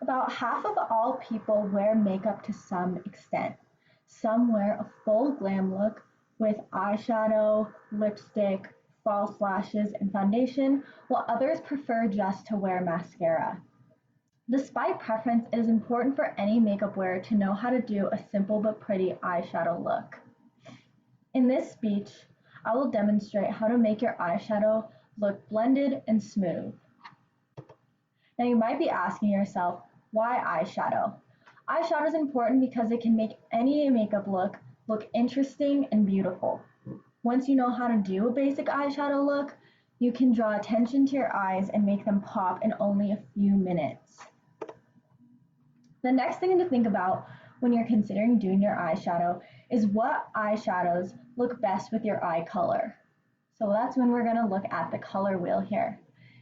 About half of all people wear makeup to some extent. Some wear a full glam look with eyeshadow, lipstick, false lashes, and foundation, while others prefer just to wear mascara. Despite preference, it is important for any makeup wearer to know how to do a simple but pretty eyeshadow look. In this speech, I will demonstrate how to make your eyeshadow look blended and smooth. Now you might be asking yourself, why eyeshadow? Eyeshadow is important because it can make any makeup look interesting and beautiful. Once you know how to do a basic eyeshadow look, you can draw attention to your eyes and make them pop in only a few minutes. The next thing to think about when you're considering doing your eyeshadow is what eyeshadows look best with your eye color. So that's when we're going to look at the color wheel here.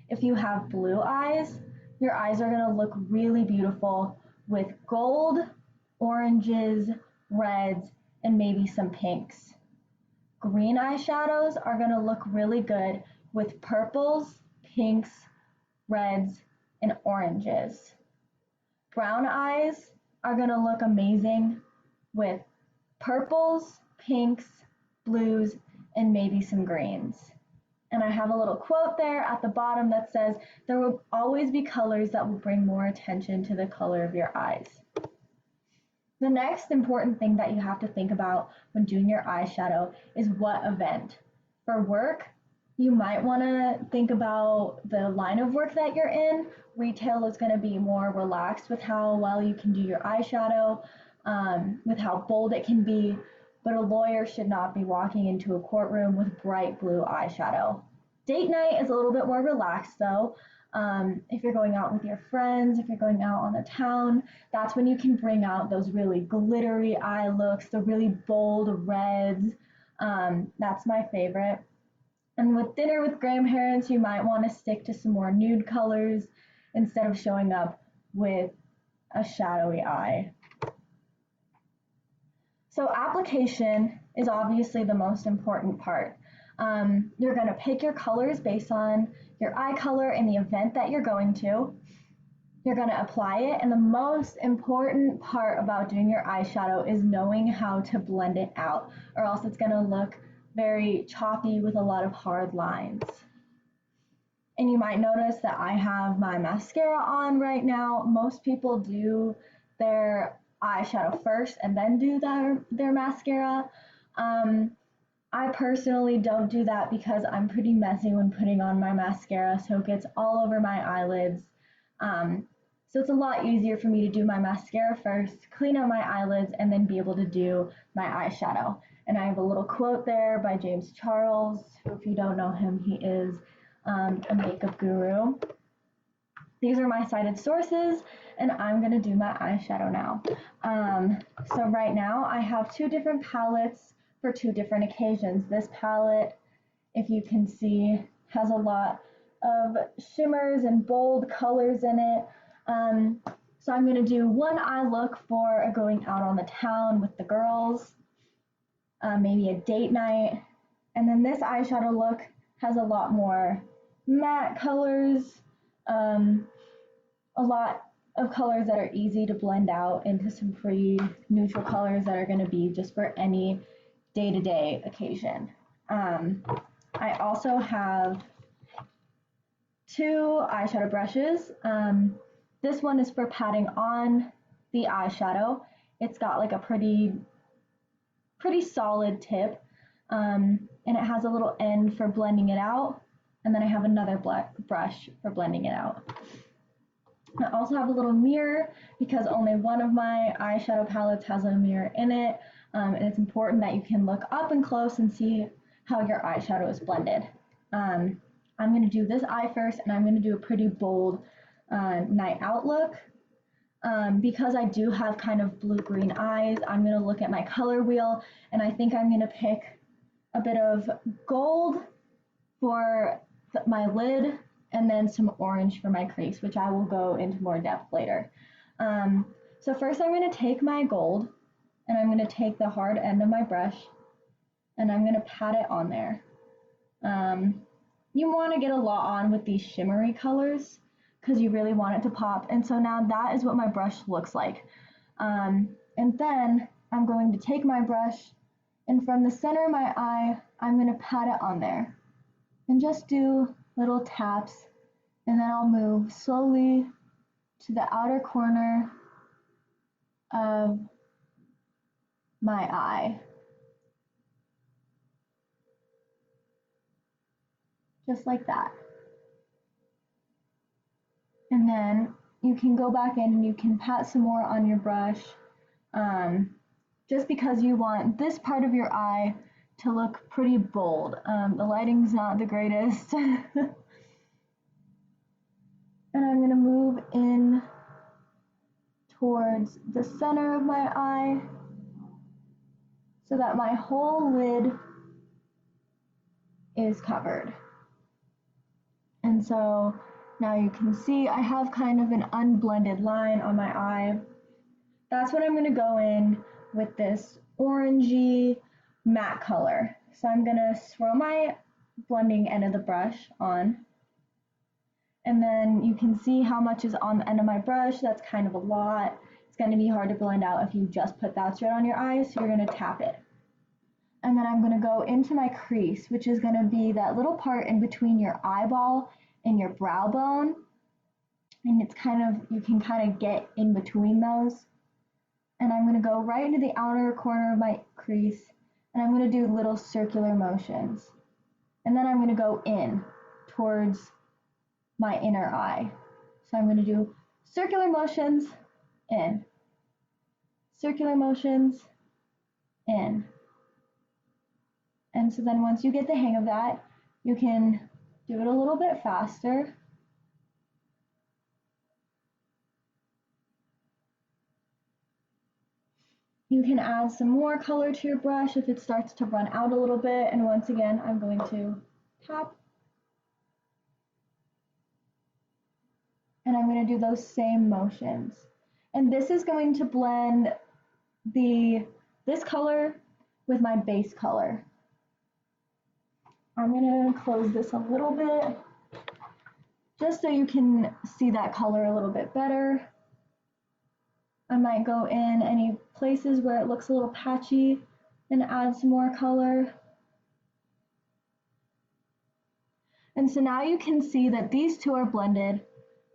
If you have blue eyes, your eyes are going to look really beautiful with gold, oranges, reds, and maybe some pinks. Green eyeshadows are going to look really good with purples, pinks, reds, and oranges. Brown eyes are going to look amazing with purples, pinks, blues, and maybe some greens. And I have a little quote there at the bottom that says, there will always be colors that will bring more attention to the color of your eyes. The next important thing that you have to think about when doing your eyeshadow is what event. For work, you might want to think about the line of work that you're in. Retail is going to be more relaxed with how well you can do your eyeshadow, with how bold it can be, but a lawyer should not be walking into a courtroom with bright blue eyeshadow. Date night is a little bit more relaxed though. If you're going out with your friends, if you're going out on the town, that's when you can bring out those really glittery eye looks, the really bold reds. That's my favorite. And with dinner with grandparents, you might want to stick to some more nude colors instead of showing up with a shadowy eye. So application is obviously the most important part. You're going to pick your colors based on your eye color and the event that you're going to. You're going to apply it, and the most important part about doing your eyeshadow is knowing how to blend it out, or else it's going to look very choppy with a lot of hard lines. And you might notice that I have my mascara on right now. Most people do their eyeshadow first and then do their mascara. I personally don't do that because I'm pretty messy when putting on my mascara, so it gets all over my eyelids. So it's a lot easier for me to do my mascara first, clean out my eyelids, and then be able to do my eyeshadow. And I have a little quote there by James Charles, who, if you don't know him, he is a makeup guru. These are my cited sources, and I'm going to do my eyeshadow now. So right now I have two different palettes for two different occasions. This palette, if you can see, has a lot of shimmers and bold colors in it. So I'm going to do one eye look for going out on the town with the girls, maybe a date night. And then this eyeshadow look has a lot more matte colors, a lot of colors that are easy to blend out into some pretty neutral colors that are going to be just for any day-to-day occasion. I also have two eyeshadow brushes. This one is for patting on the eyeshadow. It's got like a pretty solid tip, and it has a little end for blending it out. And then I have another brush for blending it out. I also have a little mirror because only one of my eyeshadow palettes has a mirror in it, and it's important that you can look up and close and see how your eyeshadow is blended. I'm going to do this eye first, and I'm going to do a pretty bold night out look. Because I do have kind of blue-green eyes, I'm going to look at my color wheel, and I think I'm going to pick a bit of gold for my lid, and then some orange for my crease, which I will go into more depth later. So first I'm going to take my gold, and I'm going to take the hard end of my brush, and I'm going to pat it on there. You want to get a lot on with these shimmery colors, because you really want it to pop. And so now that is what my brush looks like. And then I'm going to take my brush, and from the center of my eye, I'm going to pat it on there and just do little taps, and then I'll move slowly to the outer corner of my eye. Just like that. And then you can go back in and you can pat some more on your brush, just because you want this part of your eye to look pretty bold. The lighting's not the greatest. And I'm going to move in towards the center of my eye so that my whole lid is covered. And so now you can see I have kind of an unblended line on my eye. That's when I'm going to go in with this orangey matte color. So I'm going to swirl my blending end of the brush on, and then you can see how much is on the end of my brush. That's kind of a lot. It's going to be hard to blend out if you just put that straight on your eyes, so you're going to tap it. And then I'm going to go into my crease, which is going to be that little part in between your eyeball and your brow bone. And it's kind of, you can kind of get in between those. And I'm going to go right into the outer corner of my crease, and I'm going to do little circular motions. And then I'm going to go in towards my inner eye. So I'm going to do circular motions, in. Circular motions, in. And so then once you get the hang of that, you can do it a little bit faster. You can add some more color to your brush if it starts to run out a little bit. And once again, I'm going to tap. And I'm going to do those same motions. And this is going to blend this color with my base color. I'm going to close this a little bit just so you can see that color a little bit better. I might go in any places where it looks a little patchy and add some more color. And so now you can see that these two are blended,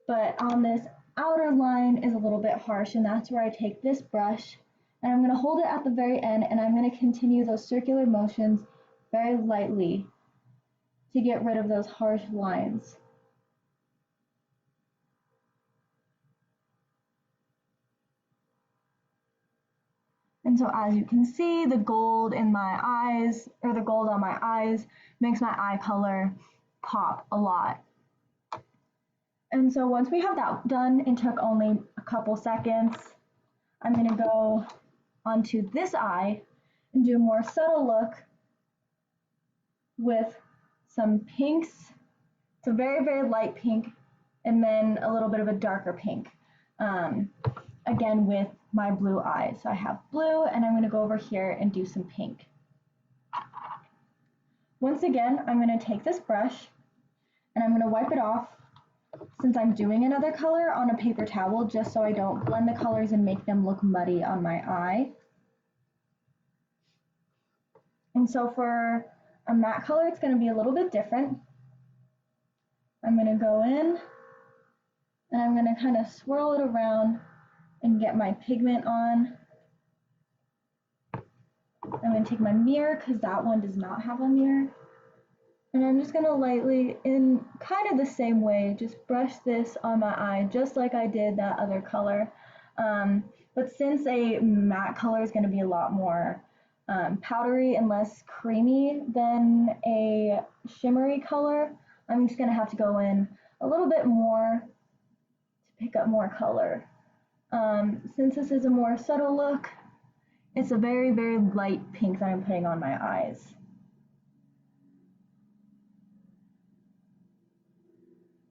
but on this outer line is a little bit harsh, and that's where I take this brush and I'm going to hold it at the very end, and I'm going to continue those circular motions very lightly to get rid of those harsh lines. And so as you can see, the gold in my eyes, or the gold on my eyes, makes my eye color pop a lot. And so once we have that done, it took only a couple seconds, I'm going to go onto this eye and do a more subtle look with some pinks. It's a very, very light pink, and then a little bit of a darker pink. Again, with my blue eye. So I have blue, and I'm going to go over here and do some pink. Once again, I'm going to take this brush and I'm going to wipe it off, since I'm doing another color, on a paper towel, just so I don't blend the colors and make them look muddy on my eye. And so for a matte color, it's going to be a little bit different. I'm going to go in and I'm going to kind of swirl it around and get my pigment on. I'm going to take my mirror, because that one does not have a mirror. And I'm just going to lightly, in kind of the same way, just brush this on my eye, just like I did that other color. But since a matte color is going to be a lot more powdery and less creamy than a shimmery color, I'm just going to have to go in a little bit more to pick up more color. Since this is a more subtle look, it's a very, very light pink that I'm putting on my eyes.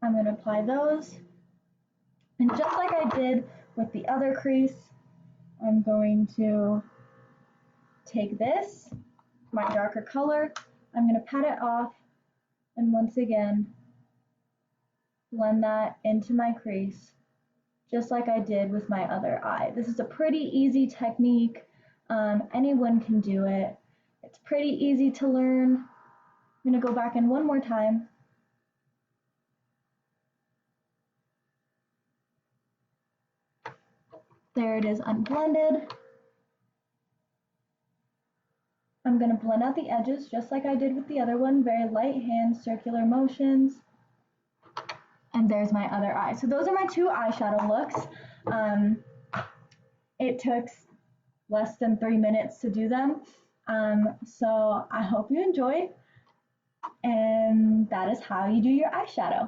I'm going to apply those, and just like I did with the other crease, I'm going to take this, my darker color, I'm going to pat it off, and once again blend that into my crease, just like I did with my other eye. This is a pretty easy technique. Anyone can do it. It's pretty easy to learn. I'm gonna go back in one more time. There it is unblended. I'm gonna blend out the edges just like I did with the other one, very light hand, circular motions. And there's my other eye. So those are my two eyeshadow looks. It took less than 3 minutes to do them. So I hope you enjoyed. And that is how you do your eyeshadow.